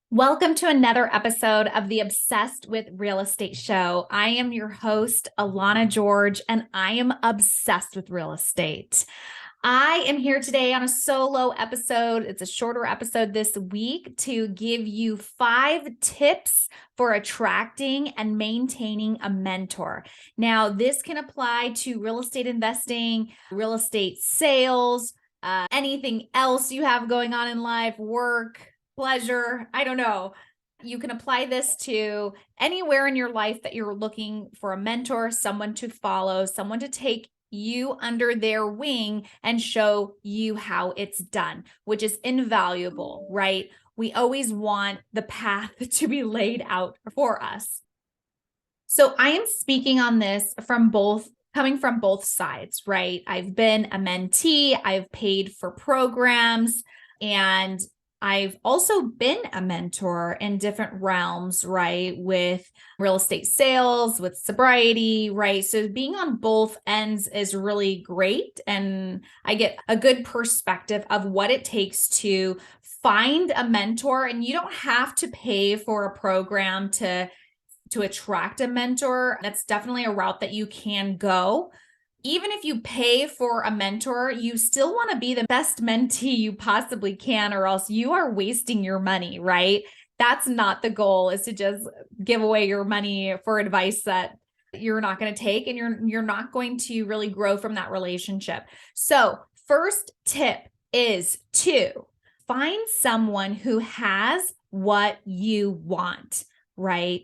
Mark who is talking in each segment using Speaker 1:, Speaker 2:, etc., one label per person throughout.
Speaker 1: Welcome to another episode of the Obsessed with Real Estate show. I am your host, Alana George, and I am obsessed with real estate. I am here today on a solo episode. It's a shorter episode this week to give you 5 tips for attracting and maintaining a mentor. Now, this can apply to real estate investing, real estate sales, anything else you have going on in life, work, pleasure. I don't know. You can apply this to anywhere in your life that you're looking for a mentor, someone to follow, someone to take you under their wing and show you how it's done, which is invaluable, right? We always want the path to be laid out for us. So I am speaking on this coming from both sides, right? I've been a mentee, I've paid for programs, and I've also been a mentor in different realms, right? With real estate sales, with sobriety, right? So being on both ends is really great. And I get a good perspective of what it takes to find a mentor. And you don't have to pay for a program to attract a mentor. That's definitely a route that you can go. Even if you pay for a mentor, you still want to be the best mentee you possibly can, or else you are wasting your money, right? That's not the goal, is to just give away your money for advice that you're not going to take, and you're not going to really grow from that relationship. So, first tip is to find someone who has what you want, right?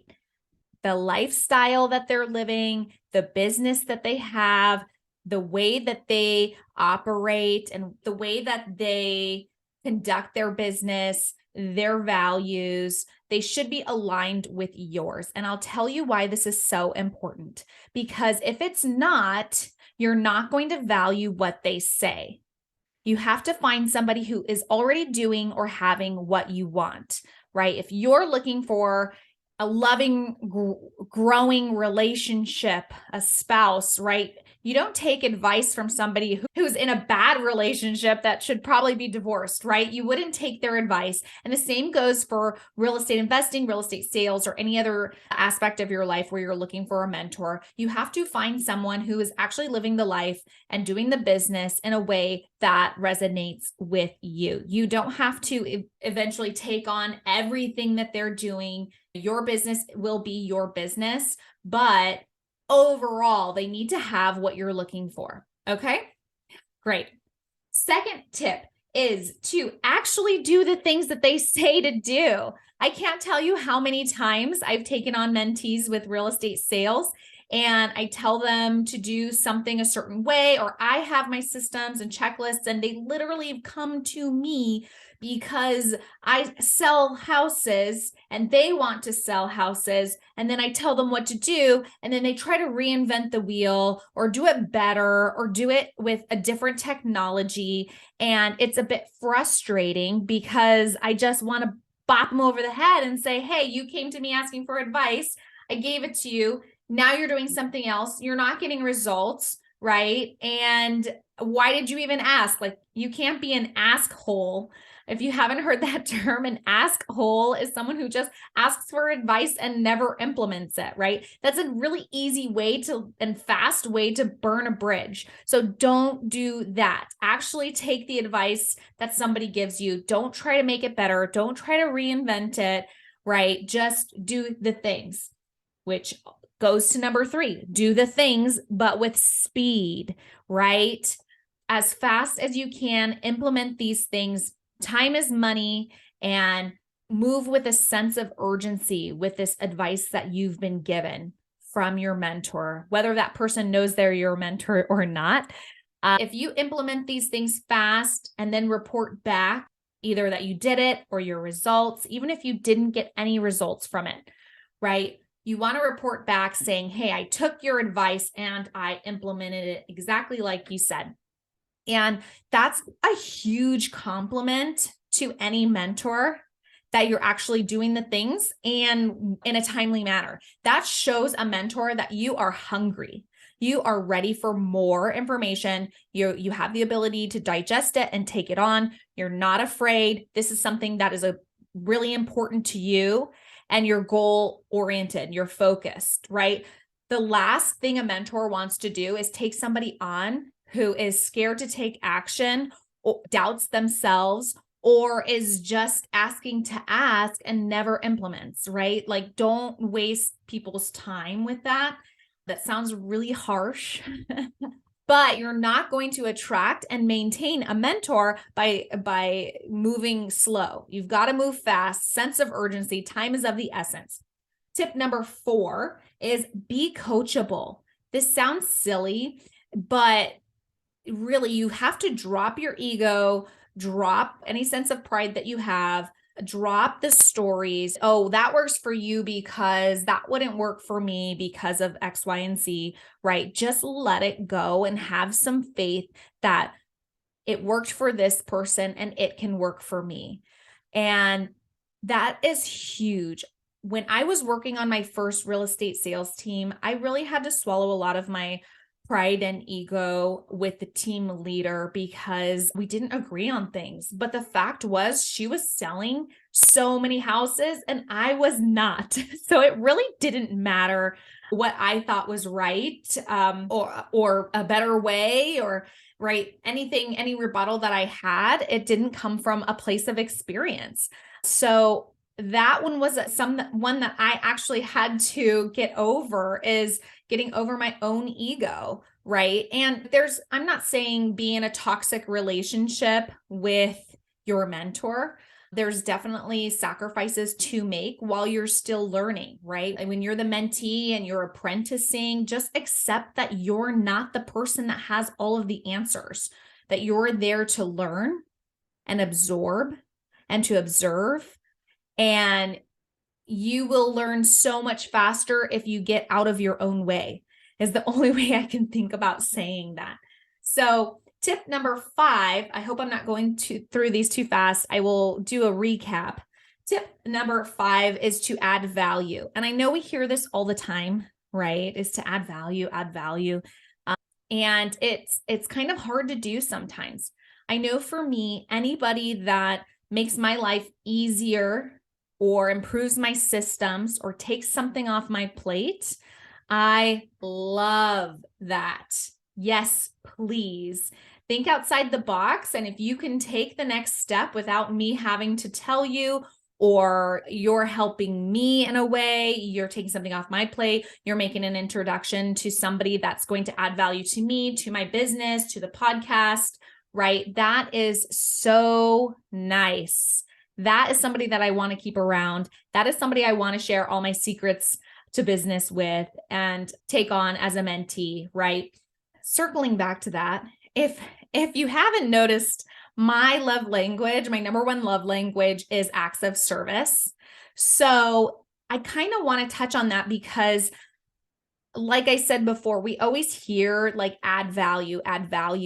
Speaker 1: The lifestyle that they're living, the business that they have, the way that they operate, and the way that they conduct their business, their values, they should be aligned with yours. And I'll tell you why this is so important. Because if it's not, you're not going to value what they say. You have to find somebody who is already doing or having what you want, right? If you're looking for a loving, growing relationship, a spouse, right? You don't take advice from somebody who's in a bad relationship that should probably be divorced, right? You wouldn't take their advice. And the same goes for real estate investing, real estate sales, or any other aspect of your life where you're looking for a mentor. You have to find someone who is actually living the life and doing the business in a way that resonates with you. You don't have to eventually take on everything that they're doing. Your business will be your business, but overall, they need to have what you're looking for. Okay, great. Second tip is to actually do the things that they say to do. I can't tell you how many times I've taken on mentees with real estate sales, and I tell them to do something a certain way, or I have my systems and checklists, and they literally come to me because I sell houses and they want to sell houses. And then I tell them what to do. And then they try to reinvent the wheel or do it better or do it with a different technology. And it's a bit frustrating because I just want to bop them over the head and say, hey, you came to me asking for advice. I gave it to you. Now you're doing something else. You're not getting results, right? And why did you even ask? Like, you can't be an ask hole. If you haven't heard that term, an ask hole is someone who just asks for advice and never implements it, right? That's a really easy way and fast way to burn a bridge. So don't do that. Actually take the advice that somebody gives you. Don't try to make it better. Don't try to reinvent it, right? Just do the things, which goes to number 3, do the things, but with speed, right? As fast as you can, implement these things. Time is money, and move with a sense of urgency with this advice that you've been given from your mentor, whether that person knows they're your mentor or not. If you implement these things fast and then report back either that you did it or your results, even if you didn't get any results from it, right? You want to report back saying, hey, I took your advice and I implemented it exactly like you said. And that's a huge compliment to any mentor, that you're actually doing the things and in a timely manner. That shows a mentor that you are hungry. You are ready for more information. You have the ability to digest it and take it on. You're not afraid. This is something that is a really important to you and you're goal oriented, you're focused, right? The last thing a mentor wants to do is take somebody on who is scared to take action, or doubts themselves, or is just asking to ask and never implements, right? Like, don't waste people's time with that. That sounds really harsh, but you're not going to attract and maintain a mentor by moving slow. You've got to move fast, sense of urgency, time is of the essence. Tip number 4 is be coachable. This sounds silly, but really you have to drop your ego, drop any sense of pride that you have, drop the stories. Oh, that works for you because that wouldn't work for me because of X, Y, and Z, right? Just let it go and have some faith that it worked for this person and it can work for me. And that is huge. When I was working on my first real estate sales team, I really had to swallow a lot of my pride and ego with the team leader because we didn't agree on things. But the fact was, she was selling so many houses and I was not. So it really didn't matter what I thought was right, or a better way, or right, anything, any rebuttal that I had, it didn't come from a place of experience. So that one was one that I actually had to get over, is getting over my own ego, right? And I'm not saying be in a toxic relationship with your mentor. There's definitely sacrifices to make while you're still learning, right? And when you're the mentee and you're apprenticing, just accept that you're not the person that has all of the answers, that you're there to learn and absorb and to observe. And you will learn so much faster if you get out of your own way, is the only way I can think about saying that. So tip number 5, I hope I'm not going through these too fast. I will do a recap. Tip number 5 is to add value. And I know we hear this all the time, right? Is to add value, add value. And it's kind of hard to do sometimes. I know for me, anybody that makes my life easier or improves my systems or takes something off my plate, I love that. Yes, please. Think outside the box. And if you can take the next step without me having to tell you, or you're helping me in a way, you're taking something off my plate, you're making an introduction to somebody that's going to add value to me, to my business, to the podcast, right? That is so nice. That is somebody that I want to keep around. That is somebody I want to share all my secrets to business with and take on as a mentee, right? Circling back to that, if you haven't noticed, my love language, my number one love language is acts of service. So I kind of want to touch on that because, like I said before, we always hear like add value,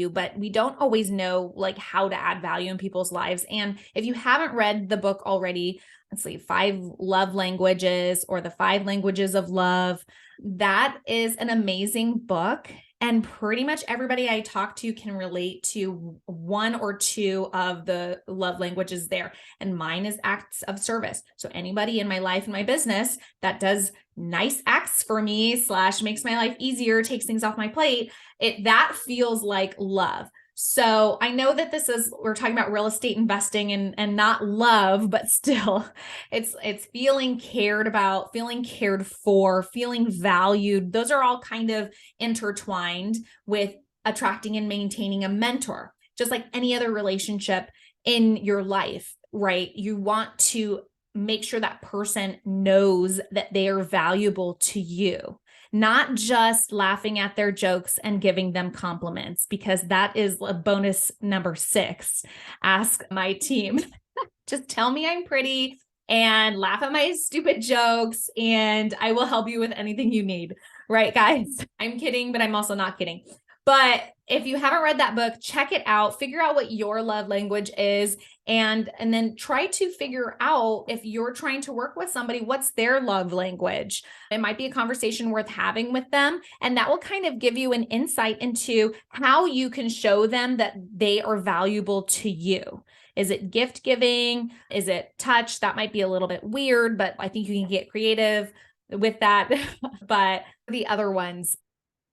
Speaker 1: but we don't always know like how to add value in people's lives. And if you haven't read the book already, let's see, 5 Love Languages or the 5 Languages of Love, that is an amazing book. And pretty much everybody I talk to can relate to 1 or 2 of the love languages there. And mine is acts of service. So anybody in my life and my business that does nice acts for me / makes my life easier, takes things off my plate, that feels like love. So I know that we're talking about real estate investing and not love, but still it's feeling cared about, feeling cared for, feeling valued. Those are all kind of intertwined with attracting and maintaining a mentor, just like any other relationship in your life, right? You want to make sure that person knows that they are valuable to you, not just laughing at their jokes and giving them compliments, because that is a bonus number 6. Ask my team. Just tell me I'm pretty and laugh at my stupid jokes and I will help you with anything you need. Right, guys? I'm kidding, but I'm also not kidding. But if you haven't read that book, check it out, figure out what your love language is, and then try to figure out, if you're trying to work with somebody, what's their love language. It might be a conversation worth having with them, and that will kind of give you an insight into how you can show them that they are valuable to you. Is it gift giving? Is it touch? That might be a little bit weird, but I think you can get creative with that. But the other ones,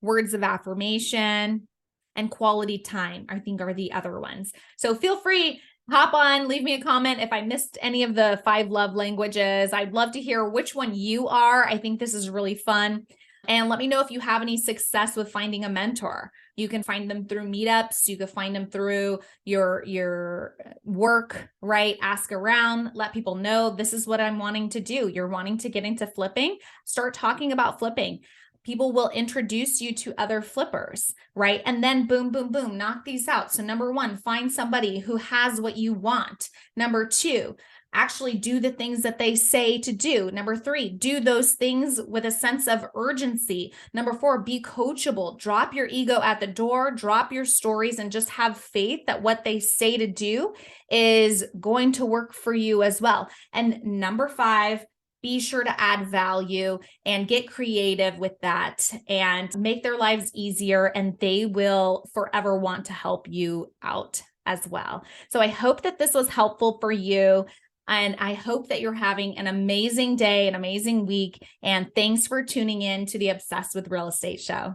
Speaker 1: words of affirmation and quality time, I think are the other ones. So feel free, hop on, leave me a comment if I missed any of the 5 love languages. I'd love to hear which one you are. I think this is really fun. And let me know if you have any success with finding a mentor. You can find them through meetups. You can find them through your work, right? Ask around, let people know this is what I'm wanting to do. You're wanting to get into flipping. Start talking about flipping. People will introduce you to other flippers, right? And then boom, boom, boom, knock these out. So number 1, find somebody who has what you want. Number 2, actually do the things that they say to do. Number 3, do those things with a sense of urgency. Number 4, be coachable. Drop your ego at the door, drop your stories, and just have faith that what they say to do is going to work for you as well. And number 5, be sure to add value and get creative with that and make their lives easier, and they will forever want to help you out as well. So I hope that this was helpful for you. And I hope that you're having an amazing day, an amazing week. And thanks for tuning in to the Obsessed with Real Estate show.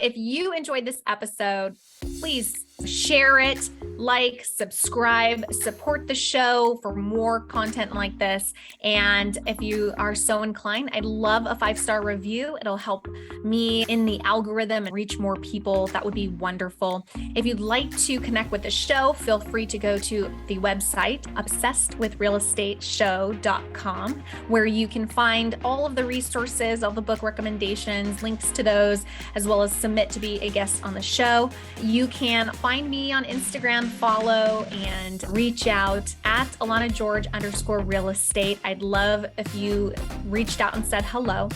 Speaker 1: If you enjoyed this episode, please share it, like, subscribe, support the show for more content like this. And if you are so inclined, I'd love a 5-star review. It'll help me in the algorithm and reach more people. That would be wonderful. If you'd like to connect with the show, feel free to go to the website, obsessedwithrealestateshow.com, where you can find all of the resources, all the book recommendations, links to those, as well as submit to be a guest on the show. You can find me on Instagram, follow, and reach out at AlanaGeorge_real estate. I'd love if you reached out and said hello.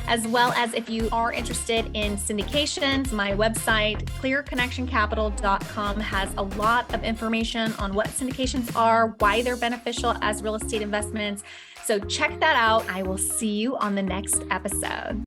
Speaker 1: As well as if you are interested in syndications, my website, clearconnectioncapital.com, has a lot of information on what syndications are, why they're beneficial as real estate investments. So check that out. I will see you on the next episode.